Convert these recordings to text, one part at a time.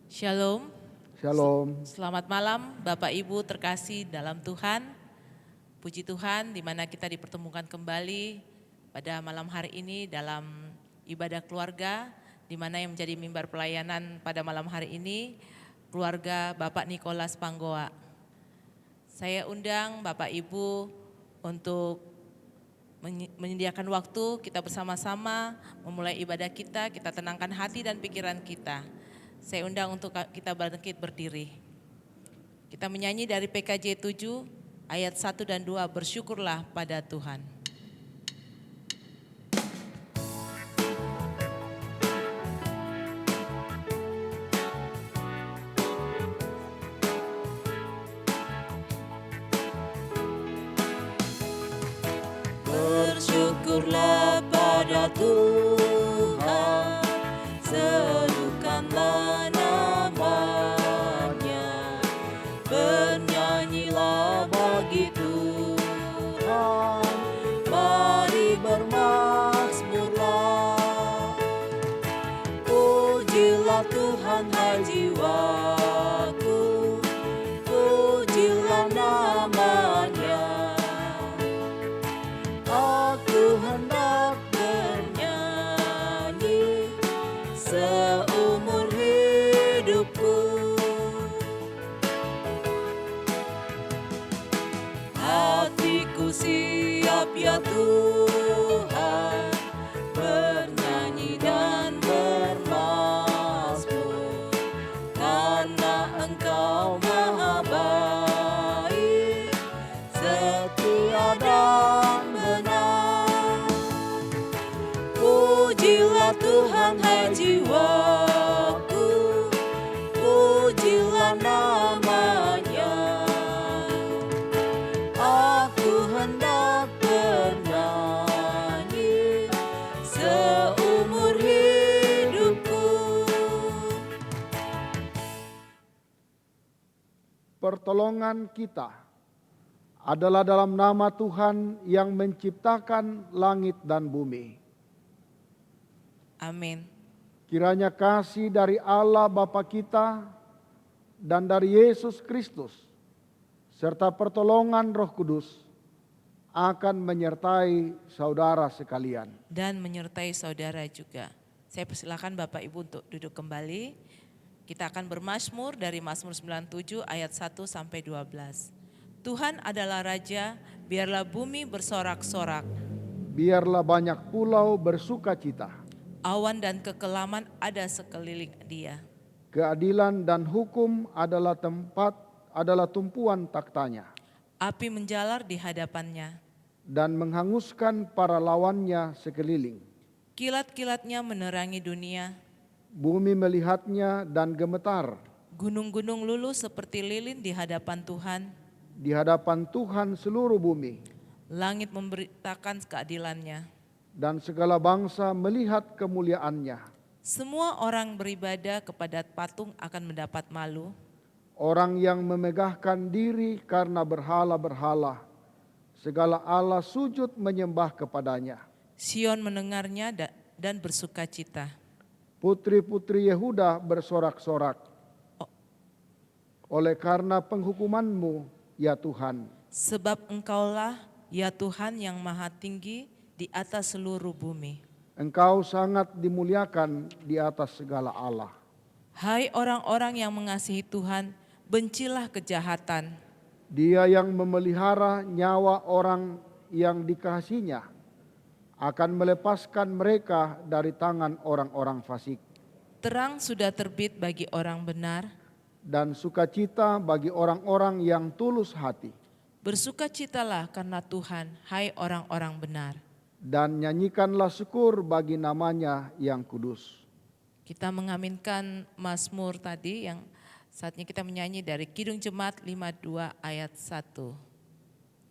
Shalom. Shalom. Selamat malam Bapak Ibu terkasih dalam Tuhan. Puji Tuhan di mana kita dipertemukan kembali pada malam hari ini dalam ibadah keluarga, di mana yang menjadi mimbar pelayanan pada malam hari ini keluarga Bapak Nikolas Panggoa. Saya undang Bapak Ibu untuk menyediakan waktu kita bersama-sama memulai ibadah kita tenangkan hati dan pikiran kita. Saya undang untuk kita bangkit berdiri. Kita menyanyi dari PKJ 7 ayat 1 dan 2, bersyukurlah pada Tuhan. Bersyukurlah pada Tuhan, serukanlah namanya, bernyanyilah bagi Tuhan, mari bermazmurlah. Pujilah Tuhan hai jiwaku, pujilah namanya. Aku hendak bernyanyi seumur hidupku. Hatiku siap ya Tuhan, bernyanyi dan bermazmur, karena Engkau maha baik, setia dan benar. Pujilah Tuhan hai jiwaku, pujilah namanya. Aku hendak bernyanyi seumur hidupku. Pertolongan kita adalah dalam nama Tuhan yang menciptakan langit dan bumi. Amin. Kiranya kasih dari Allah Bapa kita dan dari Yesus Kristus serta pertolongan Roh Kudus akan menyertai saudara sekalian. Dan menyertai saudara juga. Saya persilakan Bapak Ibu untuk duduk kembali. Kita akan bermazmur dari Mazmur 97 ayat 1 sampai 12. Tuhan adalah Raja, biarlah bumi bersorak-sorak. Biarlah banyak pulau bersukacita. Awan dan kekelaman ada sekeliling Dia. Keadilan dan hukum adalah tumpuan taktanya. Api menjalar di hadapannya. Dan menghanguskan para lawannya sekeliling. Kilat-kilatnya menerangi dunia. Bumi melihatnya dan gemetar. Gunung-gunung luluh seperti lilin di hadapan Tuhan. Di hadapan Tuhan seluruh bumi. Langit memberitakan keadilannya. Dan segala bangsa melihat kemuliaannya. Semua orang beribadah kepada patung akan mendapat malu. Orang yang memegahkan diri karena berhala-berhala, segala Allah sujud menyembah kepadanya. Sion mendengarnya dan bersukacita. Putri-putri Yehuda bersorak-sorak oleh karena penghukuman-Mu, ya Tuhan. Sebab Engkaulah, ya Tuhan, yang maha tinggi di atas seluruh bumi. Engkau sangat dimuliakan di atas segala Allah. Hai orang-orang yang mengasihi Tuhan, bencilah kejahatan. Dia yang memelihara nyawa orang yang dikasihinya akan melepaskan mereka dari tangan orang-orang fasik. Terang sudah terbit bagi orang benar. Dan sukacita bagi orang-orang yang tulus hati. Bersukacitalah karena Tuhan, hai orang-orang benar. Dan nyanyikanlah syukur bagi namanya yang kudus. Kita mengaminkan Mazmur tadi yang saatnya kita menyanyi dari Kidung Jemaat 52 ayat 1.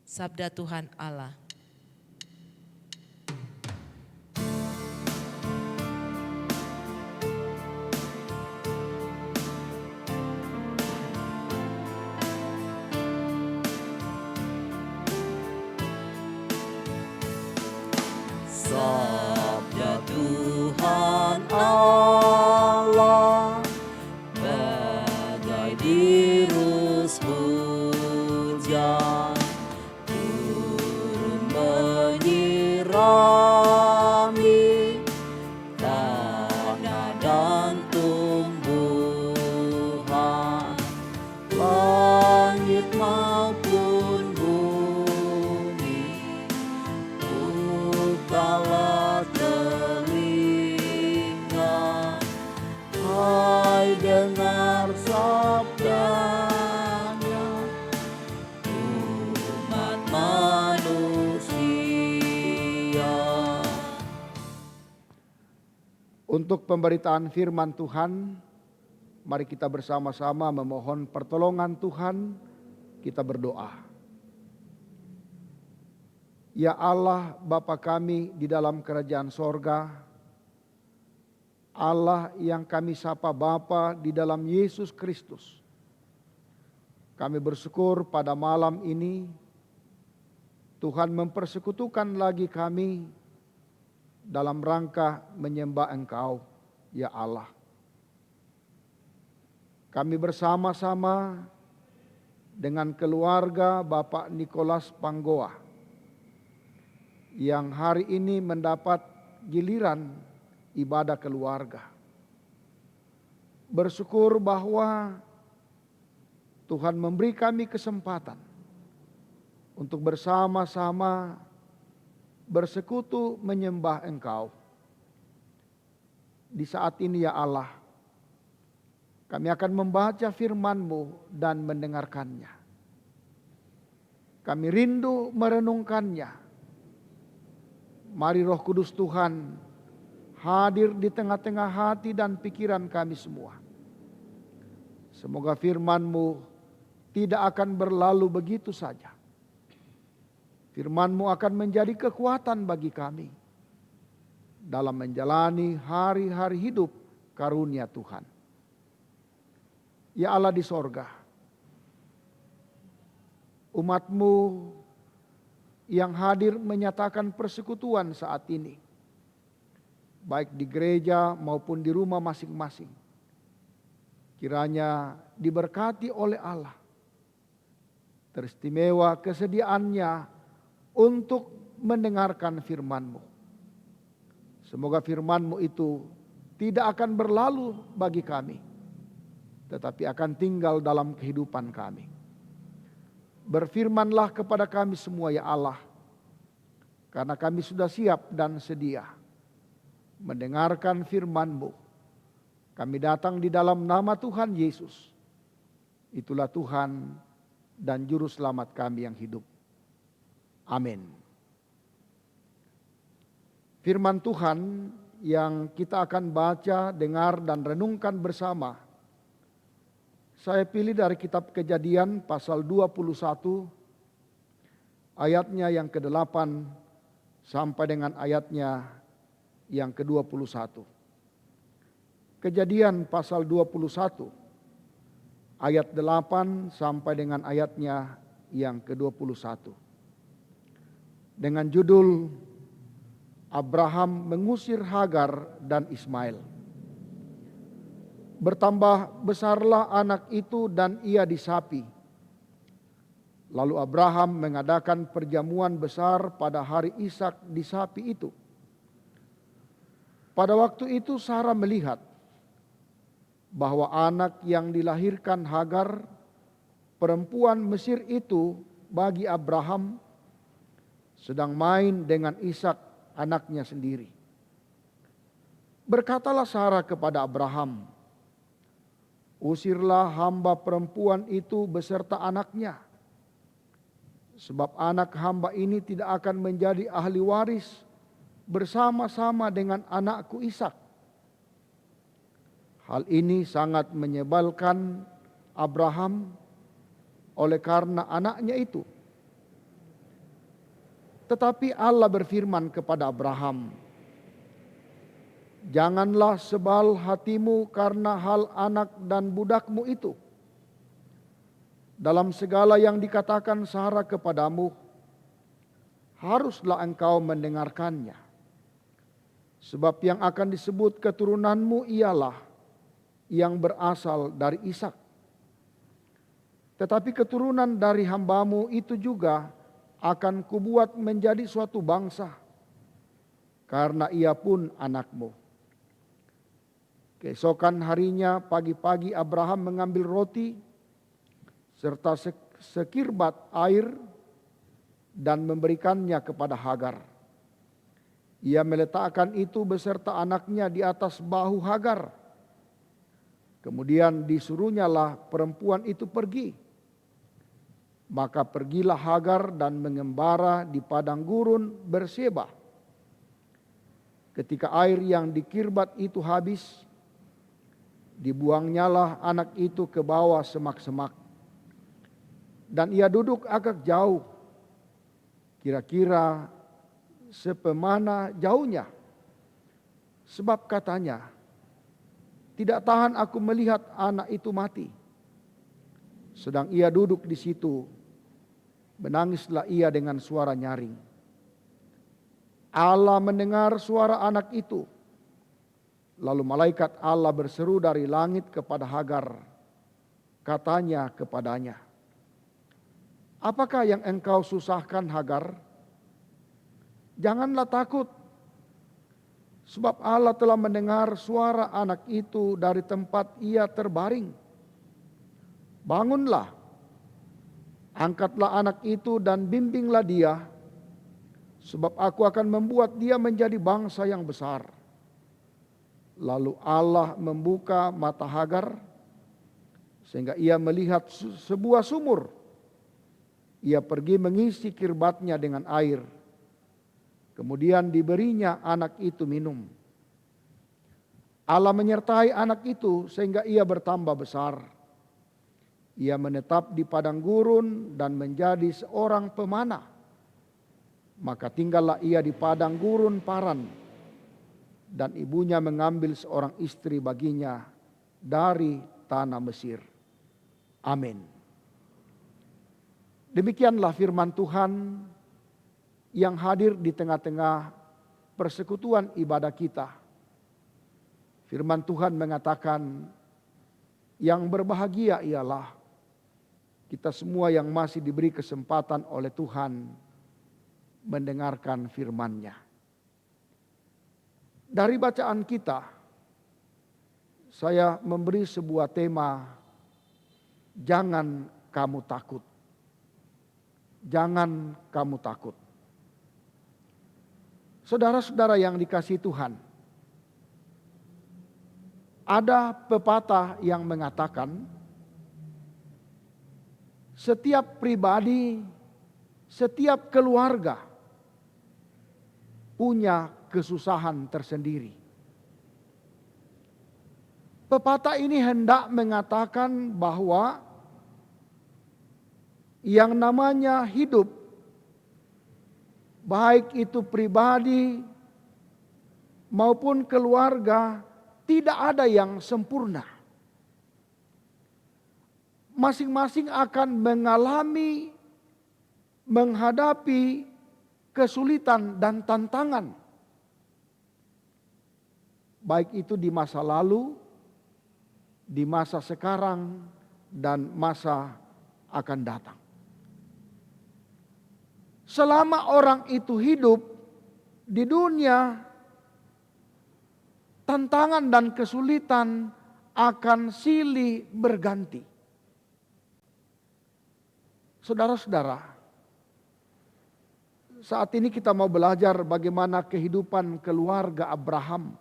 Sabda Tuhan Allah. Sabda Tuhan Allah dengar sabdanya, umat manusia. Untuk pemberitaan firman Tuhan, mari kita bersama-sama memohon pertolongan Tuhan, kita berdoa. Ya Allah Bapa kami di dalam kerajaan sorga, Allah yang kami sapa Bapa di dalam Yesus Kristus. Kami bersyukur pada malam ini Tuhan mempersekutukan lagi kami dalam rangka menyembah Engkau, ya Allah. Kami bersama-sama dengan keluarga Bapak Nikolas Panggoa yang hari ini mendapat giliran ibadah keluarga. Bersyukur bahwa Tuhan memberi kami kesempatan untuk bersama-sama bersekutu menyembah Engkau. Di saat ini ya Allah, kami akan membaca firman-Mu dan mendengarkannya. Kami rindu merenungkannya. Mari Roh Kudus Tuhan hadir di tengah-tengah hati dan pikiran kami semua. Semoga firman-Mu tidak akan berlalu begitu saja. Firman-Mu akan menjadi kekuatan bagi kami dalam menjalani hari-hari hidup karunia Tuhan. Ya Allah di sorga, umat-Mu yang hadir menyatakan persekutuan saat ini, baik di gereja maupun di rumah masing-masing. Kiranya diberkati oleh Allah. Teristimewa kesediaannya untuk mendengarkan firman-Mu. Semoga firman-Mu itu tidak akan berlalu bagi kami, tetapi akan tinggal dalam kehidupan kami. Berfirmanlah kepada kami semua ya Allah, karena kami sudah siap dan sedia mendengarkan firman-Mu. Kami datang di dalam nama Tuhan Yesus. Itulah Tuhan dan Juru Selamat kami yang hidup. Amin. Firman Tuhan yang kita akan baca, dengar, dan renungkan bersama, saya pilih dari kitab Kejadian pasal 21 ayatnya yang ke-8 sampai dengan ayatnya yang ke-21. Kejadian pasal 21 ayat 8 sampai dengan ayatnya yang ke-21. Dengan judul Abraham mengusir Hagar dan Ismail. Bertambah besarlah anak itu dan ia disapi. Lalu Abraham mengadakan perjamuan besar pada hari Ishak disapi itu. Pada waktu itu Sarah melihat bahwa anak yang dilahirkan Hagar, perempuan Mesir itu bagi Abraham, sedang main dengan Ishak anaknya sendiri. Berkatalah Sarah kepada Abraham, usirlah hamba perempuan itu beserta anaknya, sebab anak hamba ini tidak akan menjadi ahli waris bersama-sama dengan anakku Ishak. Hal ini sangat menyebalkan Abraham oleh karena anaknya itu. Tetapi Allah berfirman kepada Abraham, janganlah sebal hatimu karena hal anak dan budakmu itu. Dalam segala yang dikatakan Sarah kepadamu, haruslah engkau mendengarkannya. Sebab yang akan disebut keturunanmu ialah yang berasal dari Ishak. Tetapi keturunan dari hambamu itu juga akan kubuat menjadi suatu bangsa, karena ia pun anakmu. Keesokan harinya pagi-pagi Abraham mengambil roti serta sekirbat air dan memberikannya kepada Hagar. Ia meletakkan itu beserta anaknya di atas bahu Hagar. Kemudian disuruhnyalah perempuan itu pergi. Maka pergilah Hagar dan mengembara di padang gurun Berseba. Ketika air yang di Kirbat itu habis, dibuangnyalah anak itu ke bawah semak-semak. Dan ia duduk agak jauh, kira-kira sepemana jauhnya. Sebab katanya, tidak tahan aku melihat anak itu mati. Sedang ia duduk di situ, menangislah ia dengan suara nyaring. Allah mendengar suara anak itu. Lalu malaikat Allah berseru dari langit kepada Hagar. Katanya kepadanya, apakah yang engkau susahkan, Hagar? Janganlah takut. Sebab Allah telah mendengar suara anak itu dari tempat ia terbaring. Bangunlah, angkatlah anak itu dan bimbinglah dia. Sebab aku akan membuat dia menjadi bangsa yang besar. Lalu Allah membuka mata Hagar, sehingga ia melihat sebuah sumur. Ia pergi mengisi kirbatnya dengan air. Kemudian diberinya anak itu minum. Allah menyertai anak itu sehingga ia bertambah besar. Ia menetap di padang gurun dan menjadi seorang pemanah. Maka tinggallah ia di padang gurun Paran. Dan ibunya mengambil seorang istri baginya dari tanah Mesir. Amin. Demikianlah firman Tuhan yang hadir di tengah-tengah persekutuan ibadah kita. Firman Tuhan mengatakan, yang berbahagia ialah kita semua yang masih diberi kesempatan oleh Tuhan mendengarkan firman-Nya. Dari bacaan kita, saya memberi sebuah tema, jangan kamu takut. Jangan kamu takut. Saudara-saudara yang dikasihi Tuhan, ada pepatah yang mengatakan, setiap pribadi, setiap keluarga punya kesusahan tersendiri. Pepatah ini hendak mengatakan bahwa yang namanya hidup, baik itu pribadi maupun keluarga, tidak ada yang sempurna. Masing-masing akan menghadapi kesulitan dan tantangan. Baik itu di masa lalu, di masa sekarang, dan masa akan datang. Selama orang itu hidup di dunia, tantangan dan kesulitan akan silih berganti. Saudara-saudara, saat ini kita mau belajar bagaimana kehidupan keluarga Abraham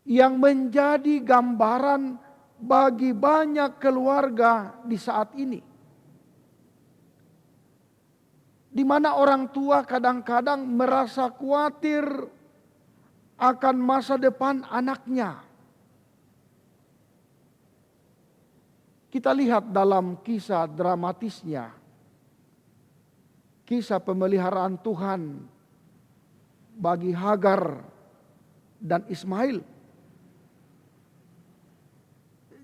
yang menjadi gambaran bagi banyak keluarga di saat ini. Di mana orang tua kadang-kadang merasa khawatir akan masa depan anaknya. Kita lihat dalam kisah dramatisnya, kisah pemeliharaan Tuhan bagi Hagar dan Ismail.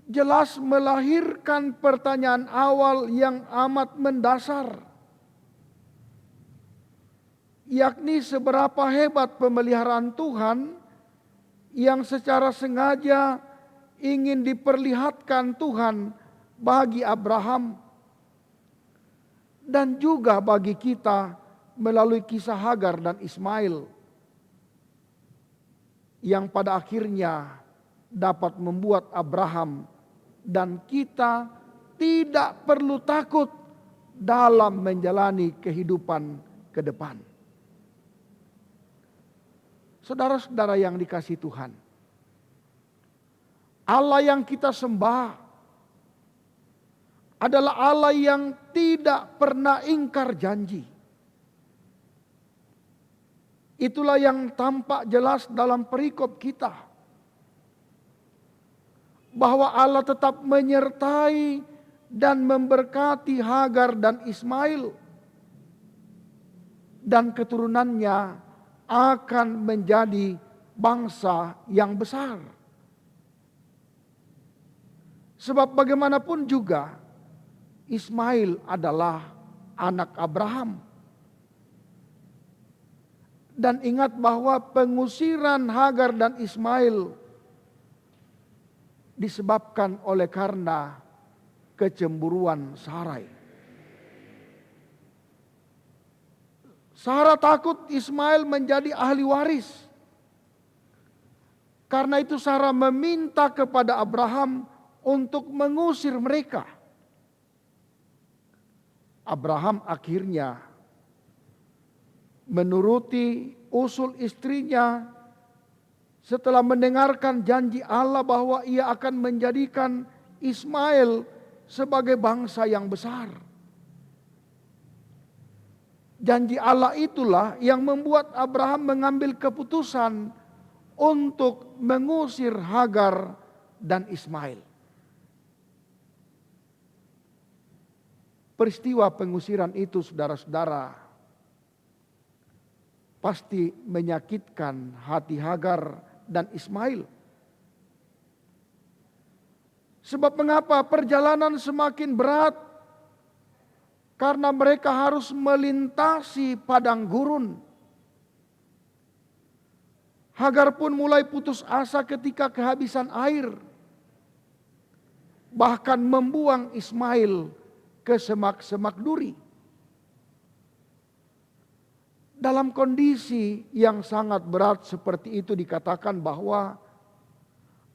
Jelas melahirkan pertanyaan awal yang amat mendasar. Yakni seberapa hebat pemeliharaan Tuhan yang secara sengaja ingin diperlihatkan Tuhan bagi Abraham dan juga bagi kita melalui kisah Hagar dan Ismail yang pada akhirnya dapat membuat Abraham dan kita tidak perlu takut dalam menjalani kehidupan ke depan. Saudara-saudara yang dikasihi Tuhan, Allah yang kita sembah adalah Allah yang tidak pernah ingkar janji. Itulah yang tampak jelas dalam perikop kita. Bahwa Allah tetap menyertai dan memberkati Hagar dan Ismail. Dan keturunannya akan menjadi bangsa yang besar. Sebab bagaimanapun juga Ismail adalah anak Abraham. Dan ingat bahwa pengusiran Hagar dan Ismail disebabkan oleh karena kecemburuan Sarai. Sarah takut Ismail menjadi ahli waris. Karena itu Sarah meminta kepada Abraham untuk mengusir mereka. Abraham akhirnya menuruti usul istrinya setelah mendengarkan janji Allah bahwa ia akan menjadikan Ismail sebagai bangsa yang besar. Janji Allah itulah yang membuat Abraham mengambil keputusan untuk mengusir Hagar dan Ismail. Peristiwa pengusiran itu, saudara-saudara, pasti menyakitkan hati Hagar dan Ismail. Sebab mengapa perjalanan semakin berat? Karena mereka harus melintasi padang gurun. Hagar pun mulai putus asa ketika kehabisan air. Bahkan membuang Ismail ke semak-semak duri. Dalam kondisi yang sangat berat seperti itu dikatakan bahwa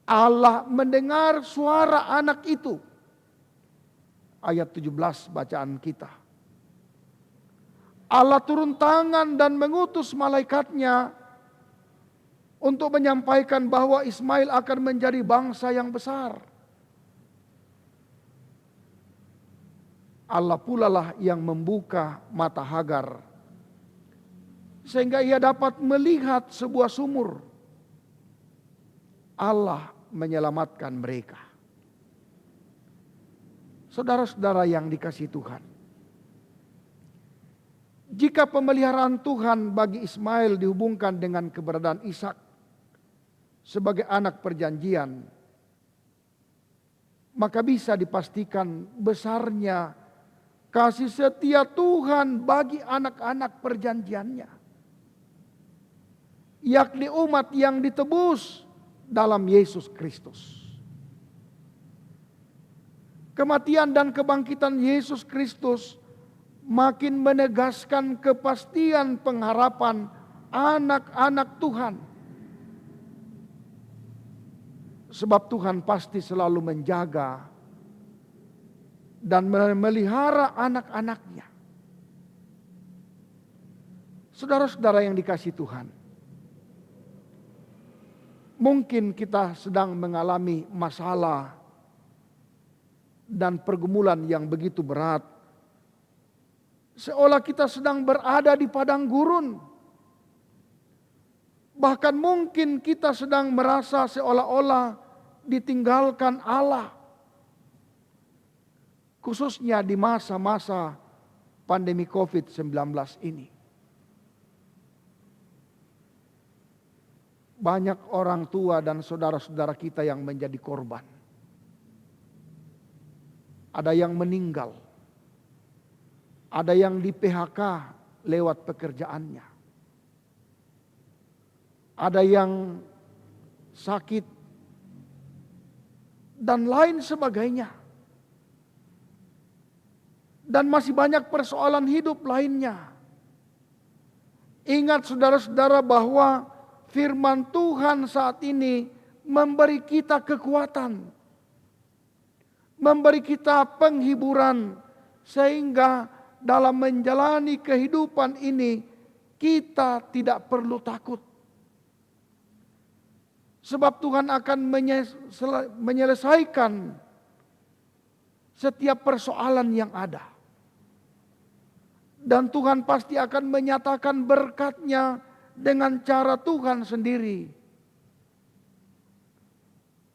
Allah mendengar suara anak itu. Ayat 17 bacaan kita. Allah turun tangan dan mengutus malaikatnya untuk menyampaikan bahwa Ismail akan menjadi bangsa yang besar. Allah pula lah yang membuka mata Hagar sehingga ia dapat melihat sebuah sumur. Allah menyelamatkan mereka. Saudara-saudara yang dikasihi Tuhan, jika pemeliharaan Tuhan bagi Ismail dihubungkan dengan keberadaan Ishak sebagai anak perjanjian, maka bisa dipastikan besarnya kasih setia Tuhan bagi anak-anak perjanjiannya, yakni umat yang ditebus dalam Yesus Kristus. Kematian dan kebangkitan Yesus Kristus makin menegaskan kepastian pengharapan anak-anak Tuhan. Sebab Tuhan pasti selalu menjaga dan memelihara anak-anaknya. Saudara-saudara yang dikasihi Tuhan, mungkin kita sedang mengalami masalah dan pergumulan yang begitu berat. Seolah kita sedang berada di padang gurun. Bahkan mungkin kita sedang merasa seolah-olah ditinggalkan Allah. Khususnya di masa-masa pandemi COVID-19 ini. Banyak orang tua dan saudara-saudara kita yang menjadi korban. Ada yang meninggal. Ada yang di PHK lewat pekerjaannya. Ada yang sakit. Dan lain sebagainya. Dan masih banyak persoalan hidup lainnya. Ingat saudara-saudara bahwa firman Tuhan saat ini memberi kita kekuatan. Memberi kita penghiburan sehingga dalam menjalani kehidupan ini kita tidak perlu takut. Sebab Tuhan akan menyelesaikan setiap persoalan yang ada. Dan Tuhan pasti akan menyatakan berkat-Nya dengan cara Tuhan sendiri.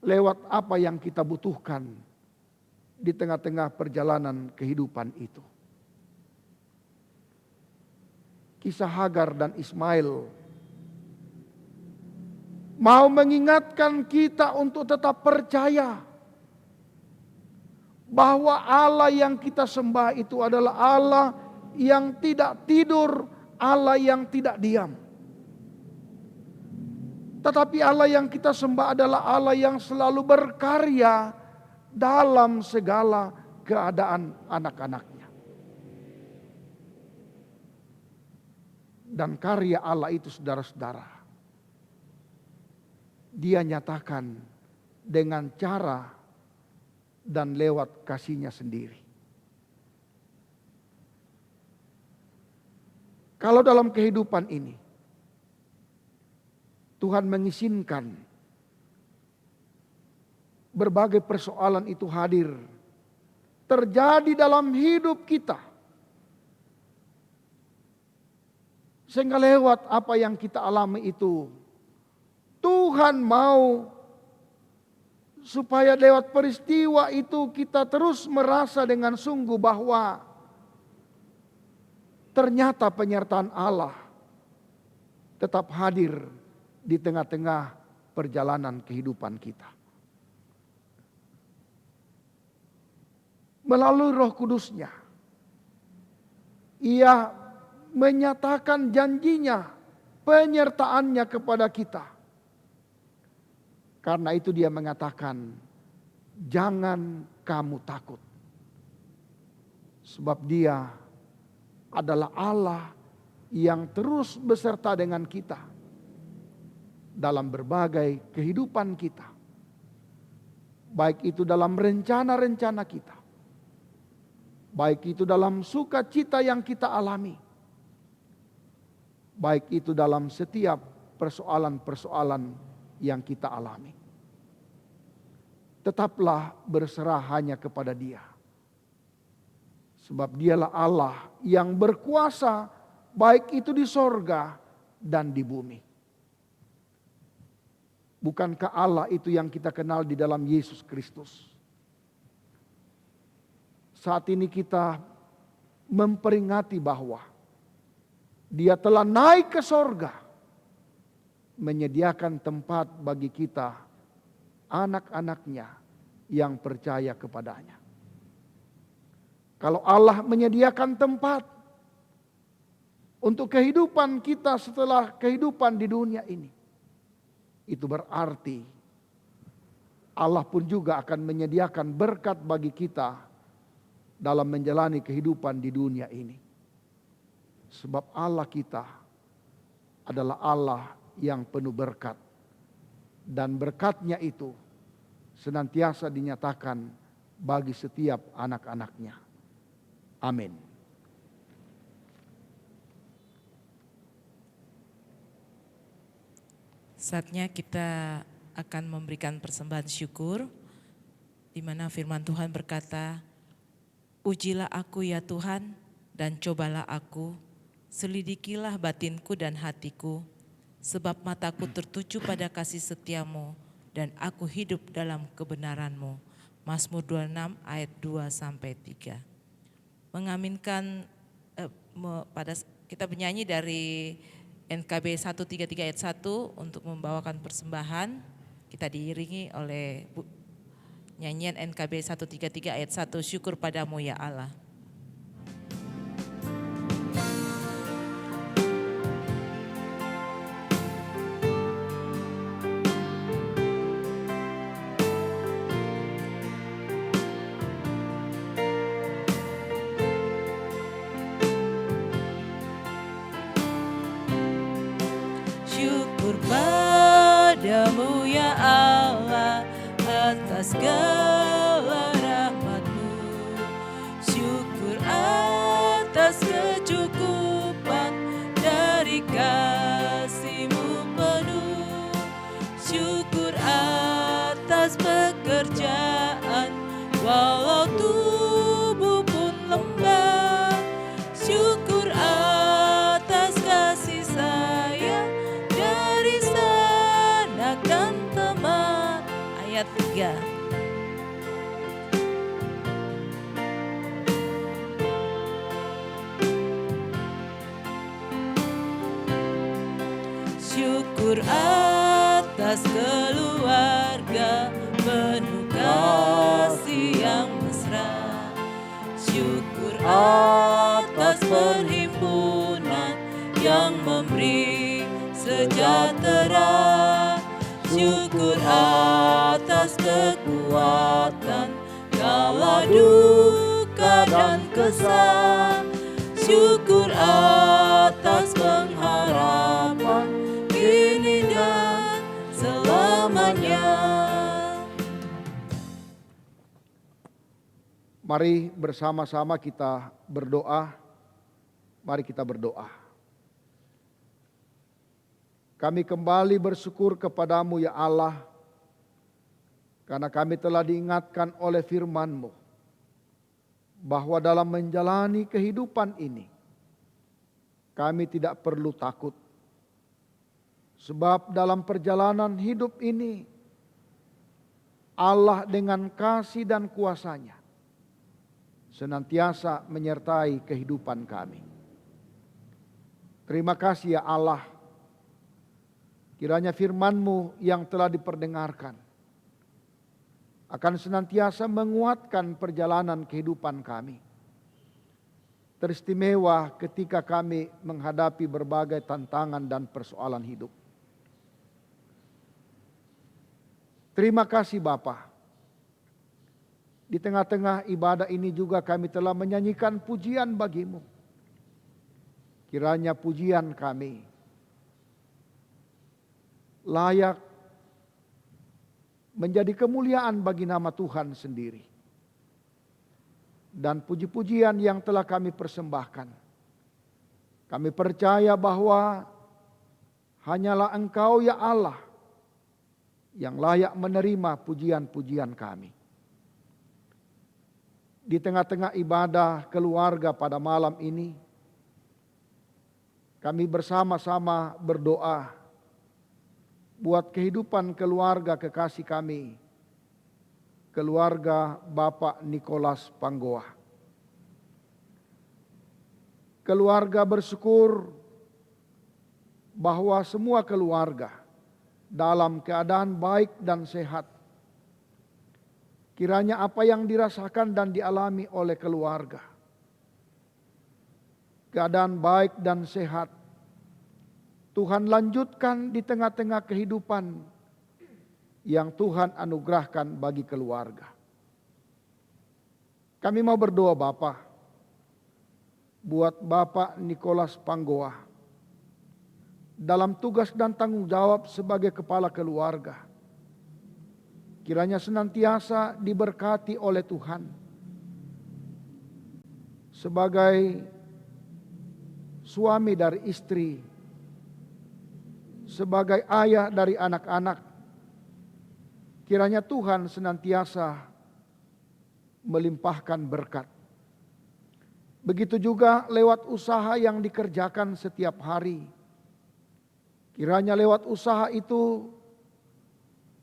Lewat apa yang kita butuhkan di tengah-tengah perjalanan kehidupan itu. Kisah Hagar dan Ismail mau mengingatkan kita untuk tetap percaya bahwa Allah yang kita sembah itu adalah Allah yang tidak tidur, Allah yang tidak diam. Tetapi Allah yang kita sembah adalah Allah yang selalu berkarya dalam segala keadaan anak-anaknya. Dan karya Allah itu, saudara-saudara, Dia nyatakan dengan cara dan lewat kasih-Nya sendiri. Kalau dalam kehidupan ini Tuhan mengizinkan berbagai persoalan itu hadir, terjadi dalam hidup kita, sehingga lewat apa yang kita alami itu, Tuhan mau supaya lewat peristiwa itu kita terus merasa dengan sungguh bahwa ternyata penyertaan Allah tetap hadir di tengah-tengah perjalanan kehidupan kita. Melalui Roh Kudus-Nya, Ia menyatakan janji-Nya, penyertaan-Nya kepada kita. Karena itu Dia mengatakan, jangan kamu takut. Sebab Dia adalah Allah yang terus beserta dengan kita dalam berbagai kehidupan kita. Baik itu dalam rencana-rencana kita, baik itu dalam sukacita yang kita alami, baik itu dalam setiap persoalan-persoalan yang kita alami. Tetaplah berserah hanya kepada Dia. Sebab Dialah Allah yang berkuasa baik itu di sorga dan di bumi. Bukankah Allah itu yang kita kenal di dalam Yesus Kristus? Saat ini kita memperingati bahwa Dia telah naik ke sorga, menyediakan tempat bagi kita, anak-anaknya yang percaya kepadanya. Kalau Allah menyediakan tempat untuk kehidupan kita setelah kehidupan di dunia ini, itu berarti Allah pun juga akan menyediakan berkat bagi kita dalam menjalani kehidupan di dunia ini. Sebab Allah kita adalah Allah yang penuh berkat. Dan berkat-Nya itu senantiasa dinyatakan bagi setiap anak-anak-Nya. Amin. Saatnya kita akan memberikan persembahan syukur, di mana firman Tuhan berkata, ujilah aku ya Tuhan dan cobalah aku, selidikilah batinku dan hatiku, sebab mataku tertuju pada kasih setiamu dan aku hidup dalam kebenaranmu. Mazmur 26 ayat 2-3. Mengaminkan kita bernyanyi dari NKB 133 ayat 1 untuk membawakan persembahan. Kita diiringi oleh nyanyian NKB 133 ayat 1, syukur padamu ya Allah. Syukur padamu ya Allah atas segala rahmat-Mu. Syukur atas kecukupan dari kasih-Mu penuh. Syukur pekerjaan, walau tubuh pun lemah. Syukur atas kasih sayang dari sanak dan teman. Ayat 3. Syukur atas keluarga penuh kasih yang mesra. Syukur atas perhimpunan yang memberi sejahtera. Syukur atas kekuatan kala duka dan kesal. Syukur atas pengharapan kini dan selamanya. Mari bersama-sama kita berdoa. Mari kita berdoa. Kami kembali bersyukur kepadamu ya Allah, karena kami telah diingatkan oleh firman-Mu bahwa dalam menjalani kehidupan ini kami tidak perlu takut. Sebab dalam perjalanan hidup ini Allah dengan kasih dan kuasa-Nya senantiasa menyertai kehidupan kami. Terima kasih ya Allah, kiranya firman-Mu yang telah diperdengarkan akan senantiasa menguatkan perjalanan kehidupan kami. Teristimewa ketika kami menghadapi berbagai tantangan dan persoalan hidup. Terima kasih Bapa. Di tengah-tengah ibadah ini juga kami telah menyanyikan pujian bagi-Mu. Kiranya pujian kami layak menjadi kemuliaan bagi nama Tuhan sendiri. Dan puji-pujian yang telah kami persembahkan, kami percaya bahwa hanyalah Engkau ya Allah yang layak menerima pujian-pujian kami. Di tengah-tengah ibadah keluarga pada malam ini, kami bersama-sama berdoa buat kehidupan keluarga kekasih kami, keluarga Bapak Nikolas Panggoa. Keluarga bersyukur bahwa semua keluarga dalam keadaan baik dan sehat. Kiranya apa yang dirasakan dan dialami oleh keluarga, keadaan baik dan sehat, Tuhan lanjutkan di tengah-tengah kehidupan yang Tuhan anugerahkan bagi keluarga. Kami mau berdoa Bapa, buat Bapak Nikolas Panggoa dalam tugas dan tanggung jawab sebagai kepala keluarga. Kiranya senantiasa diberkati oleh Tuhan sebagai suami dari istri, sebagai ayah dari anak-anak. Kiranya Tuhan senantiasa melimpahkan berkat. Begitu juga lewat usaha yang dikerjakan setiap hari. Kiranya lewat usaha itu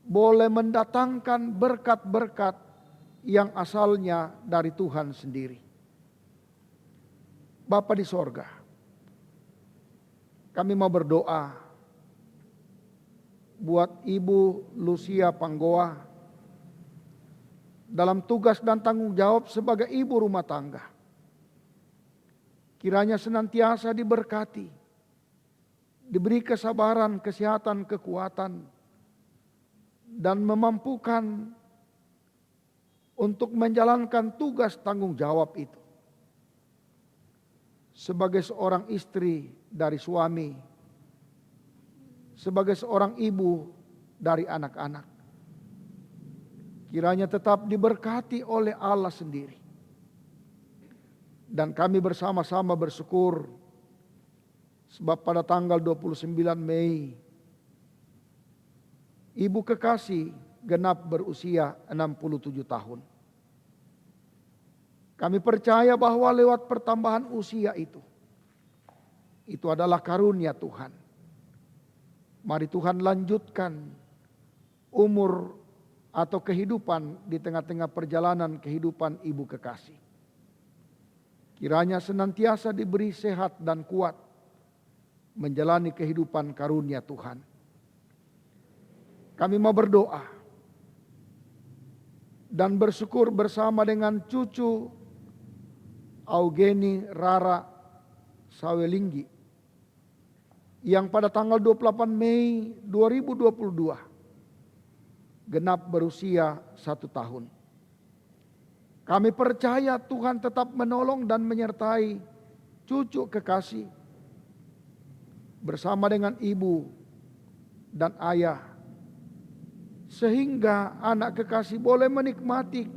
boleh mendatangkan berkat-berkat yang asalnya dari Tuhan sendiri. Bapa di sorga, kami mau berdoa buat Ibu Lucia Panggoa dalam tugas dan tanggung jawab sebagai ibu rumah tangga. Kiranya senantiasa diberkati, diberi kesabaran, kesehatan, kekuatan, dan memampukan untuk menjalankan tugas tanggung jawab itu. Sebagai seorang istri dari suami, sebagai seorang ibu dari anak-anak. Kiranya tetap diberkati oleh Allah sendiri. Dan kami bersama-sama bersyukur sebab pada tanggal 29 Mei Ibu kekasih genap berusia 67 tahun. Kami percaya bahwa lewat pertambahan usia itu adalah karunia Tuhan. Mari Tuhan lanjutkan umur atau kehidupan di tengah-tengah perjalanan kehidupan ibu kekasih. Kiranya senantiasa diberi sehat dan kuat menjalani kehidupan karunia Tuhan. Kami mau berdoa dan bersyukur bersama dengan cucu Augeni Rara Sawelinggi yang pada tanggal 28 Mei 2022 genap berusia 1 tahun. Kami percaya Tuhan tetap menolong dan menyertai cucu kekasih bersama dengan ibu dan ayah, sehingga anak kekasih boleh menikmati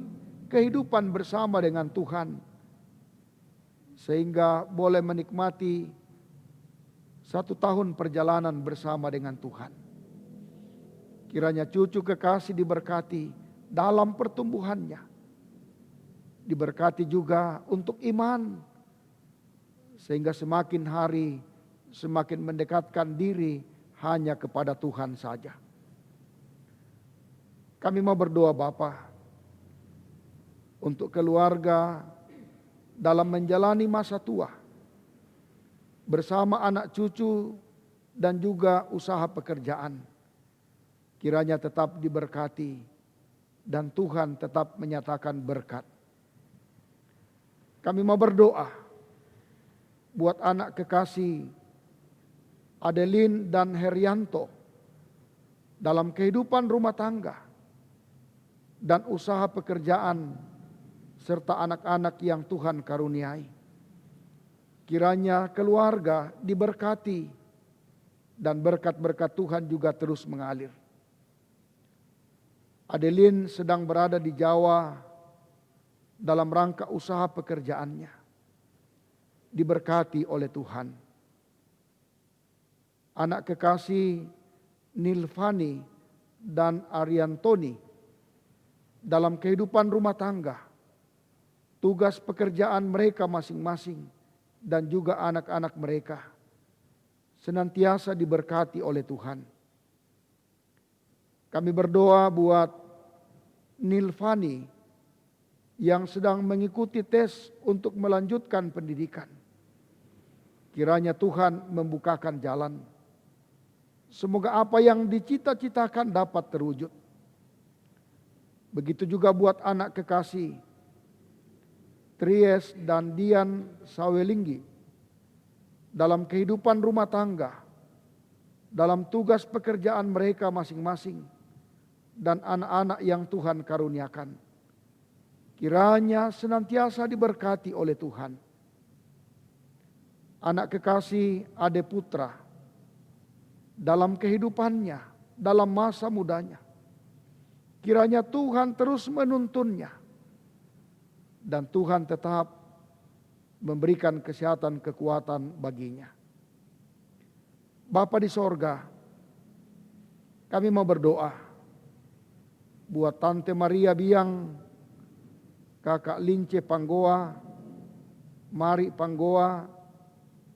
kehidupan bersama dengan Tuhan, sehingga boleh menikmati 1 tahun perjalanan bersama dengan Tuhan. Kiranya cucu kekasih diberkati dalam pertumbuhannya, diberkati juga untuk iman, sehingga semakin hari semakin mendekatkan diri hanya kepada Tuhan saja. Kami mau berdoa Bapa untuk keluarga dalam menjalani masa tua bersama anak cucu dan juga usaha pekerjaan. Kiranya tetap diberkati dan Tuhan tetap menyatakan berkat. Kami mau berdoa buat anak kekasih Adeline dan Herianto dalam kehidupan rumah tangga dan usaha pekerjaan serta anak-anak yang Tuhan karuniai. Kiranya keluarga diberkati dan berkat-berkat Tuhan juga terus mengalir. Adeline sedang berada di Jawa dalam rangka usaha pekerjaannya. Diberkati oleh Tuhan. Anak kekasih Nilvani dan Ariantoni dalam kehidupan rumah tangga, tugas pekerjaan mereka masing-masing dan juga anak-anak mereka senantiasa diberkati oleh Tuhan. Kami berdoa buat Nilvani yang sedang mengikuti tes untuk melanjutkan pendidikan. Kiranya Tuhan membukakan jalan. Semoga apa yang dicita-citakan dapat terwujud. Begitu juga buat anak kekasih Tries dan Dian Sawelinggi dalam kehidupan rumah tangga, dalam tugas pekerjaan mereka masing-masing, dan anak-anak yang Tuhan karuniakan. Kiranya senantiasa diberkati oleh Tuhan. Anak kekasih Ade Putra dalam kehidupannya, dalam masa mudanya, kiranya Tuhan terus menuntunnya dan Tuhan tetap memberikan kesehatan kekuatan baginya. Bapa di sorga, kami mau berdoa buat Tante Maria Biang, Kakak Lince Panggoa, Mari Panggoa,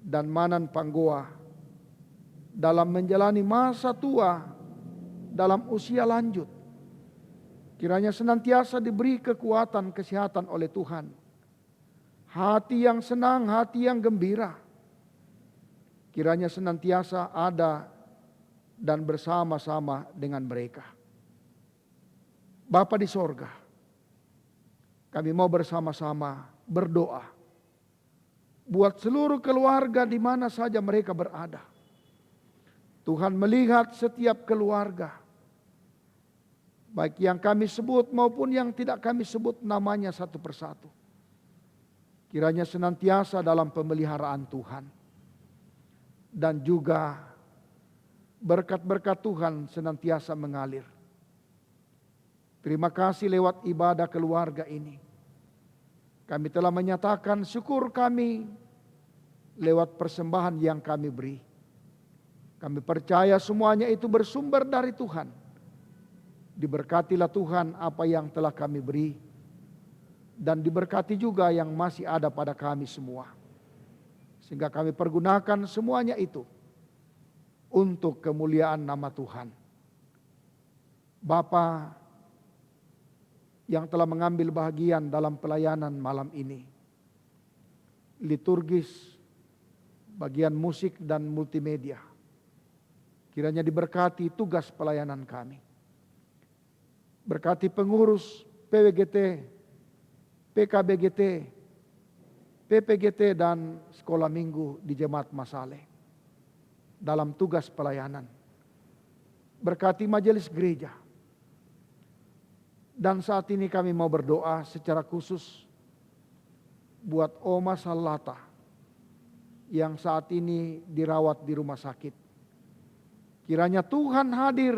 dan Manan Panggoa dalam menjalani masa tua dalam usia lanjut. Kiranya senantiasa diberi kekuatan kesehatan oleh Tuhan. Hati yang senang, hati yang gembira. Kiranya senantiasa ada dan bersama-sama dengan mereka. Bapa di sorga, kami mau bersama-sama berdoa buat seluruh keluarga di mana saja mereka berada. Tuhan melihat setiap keluarga, baik yang kami sebut maupun yang tidak kami sebut namanya satu persatu. Kiranya senantiasa dalam pemeliharaan Tuhan. Dan juga berkat-berkat Tuhan senantiasa mengalir. Terima kasih lewat ibadah keluarga ini. Kami telah menyatakan syukur kami lewat persembahan yang kami beri. Kami percaya semuanya itu bersumber dari Tuhan. Diberkatilah Tuhan apa yang telah kami beri, dan diberkati juga yang masih ada pada kami semua. Sehingga kami pergunakan semuanya itu untuk kemuliaan nama Tuhan. Bapa yang telah mengambil bahagian dalam pelayanan malam ini, liturgis, bagian musik dan multimedia, kiranya diberkati tugas pelayanan kami. Berkati pengurus PWGT, PKBGT, PPGT dan sekolah minggu di Jemaat Masale dalam tugas pelayanan. Berkati majelis gereja. Dan saat ini kami mau berdoa secara khusus buat Oma Salata yang saat ini dirawat di rumah sakit. Kiranya Tuhan hadir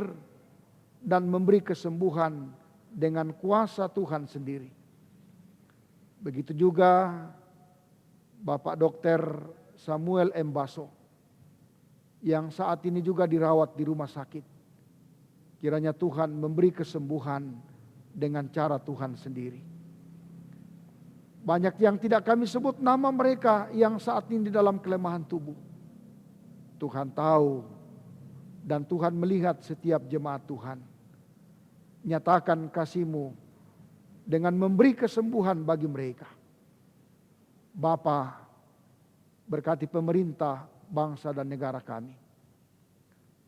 dan memberi kesembuhan dengan kuasa Tuhan sendiri. Begitu juga Bapak Dokter Samuel M. Baso yang saat ini juga dirawat di rumah sakit. Kiranya Tuhan memberi kesembuhan dengan cara Tuhan sendiri. Banyak yang tidak kami sebut nama mereka yang saat ini di dalam kelemahan tubuh. Tuhan tahu dan Tuhan melihat setiap jemaat Tuhan. Nyatakan kasih-Mu dengan memberi kesembuhan bagi mereka. Bapa, berkati pemerintah, bangsa dan negara kami.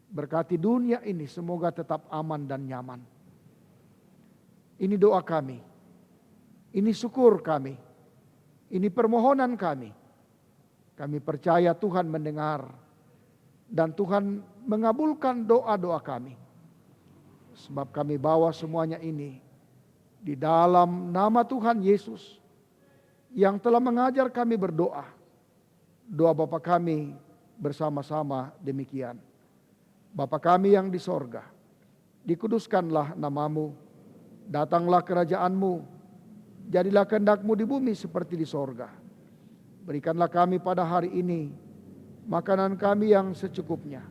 Berkati dunia ini semoga tetap aman dan nyaman. Ini doa kami. Ini syukur kami. Ini permohonan kami. Kami percaya Tuhan mendengar dan Tuhan mengabulkan doa-doa kami. Sebab kami bawa semuanya ini di dalam nama Tuhan Yesus yang telah mengajar kami berdoa. Doa Bapa kami bersama-sama demikian. Bapa kami yang di sorga, dikuduskanlah namamu, datanglah kerajaan-Mu, jadilah kehendak-Mu di bumi seperti di sorga. Berikanlah kami pada hari ini makanan kami yang secukupnya,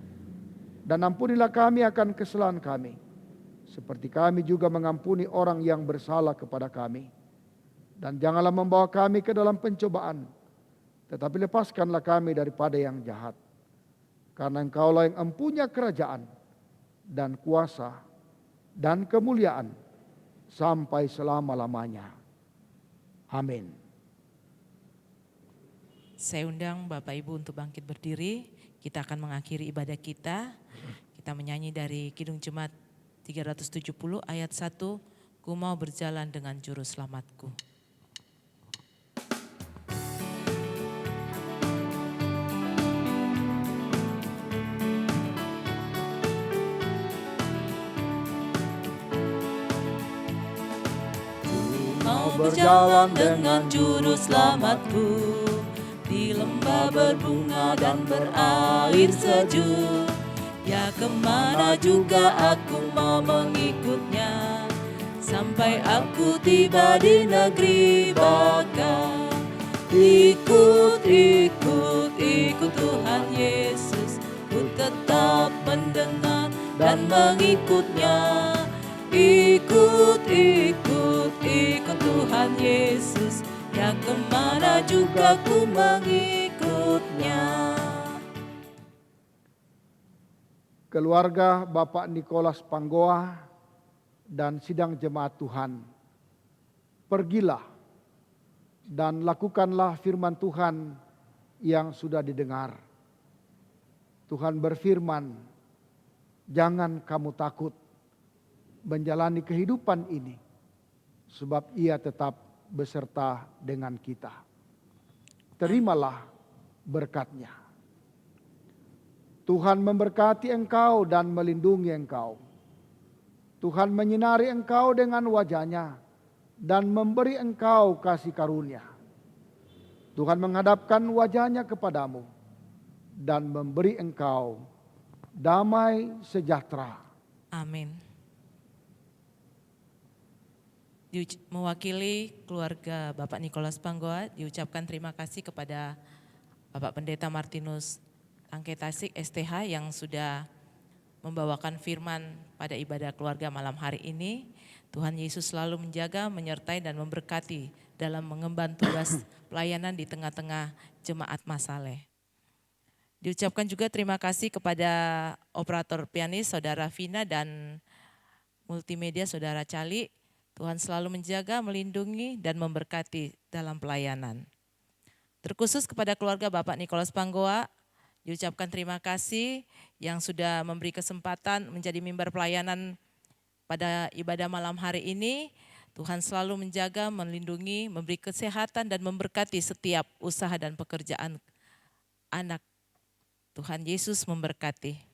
dan ampunilah kami akan kesalahan kami, seperti kami juga mengampuni orang yang bersalah kepada kami. Dan janganlah membawa kami ke dalam pencobaan, tetapi lepaskanlah kami daripada yang jahat. Karena Engkaulah yang empunya kerajaan dan kuasa dan kemuliaan sampai selama-lamanya. Amin. Saya undang Bapak Ibu untuk bangkit berdiri. Kita akan mengakhiri ibadah kita. Kita menyanyi dari Kidung Jemaat 370 ayat 1, ku mau berjalan dengan juru selamatku. Mau berjalan dengan juru selamatku, di lembah berbunga dan berair sejuk. Ya kemana juga aku mau mengikutnya, sampai aku tiba di negeri baka. Ikut, ikut, ikut Tuhan Yesus, ku tetap mendengar dan mengikutnya. Ikut, ikut, ikut Tuhan Yesus, ya kemana juga ku mengikutnya. Keluarga Bapak Nikolas Panggoa dan sidang jemaat Tuhan, pergilah dan lakukanlah firman Tuhan yang sudah didengar. Tuhan berfirman, jangan kamu takut menjalani kehidupan ini, sebab Ia tetap beserta dengan kita. Terimalah berkat-Nya. Tuhan memberkati engkau dan melindungi engkau. Tuhan menyinari engkau dengan wajah-Nya dan memberi engkau kasih karunia. Tuhan menghadapkan wajah-Nya kepadamu dan memberi engkau damai sejahtera. Amin. Mewakili keluarga Bapak Nikolas Panggoa, diucapkan terima kasih kepada Bapak Pendeta Martinus Angketasik STH yang sudah membawakan firman pada ibadah keluarga malam hari ini. Tuhan Yesus selalu menjaga, menyertai dan memberkati dalam mengemban tugas pelayanan di tengah-tengah jemaat Masaleh. Diucapkan juga terima kasih kepada operator pianis Saudara Vina dan multimedia Saudara Cali. Tuhan selalu menjaga, melindungi dan memberkati dalam pelayanan. Terkhusus kepada keluarga Bapak Nikolas Panggoa, diucapkan terima kasih yang sudah memberi kesempatan menjadi mimbar pelayanan pada ibadah malam hari ini. Tuhan selalu menjaga, melindungi, memberi kesehatan dan memberkati setiap usaha dan pekerjaan anak. Tuhan Yesus memberkati.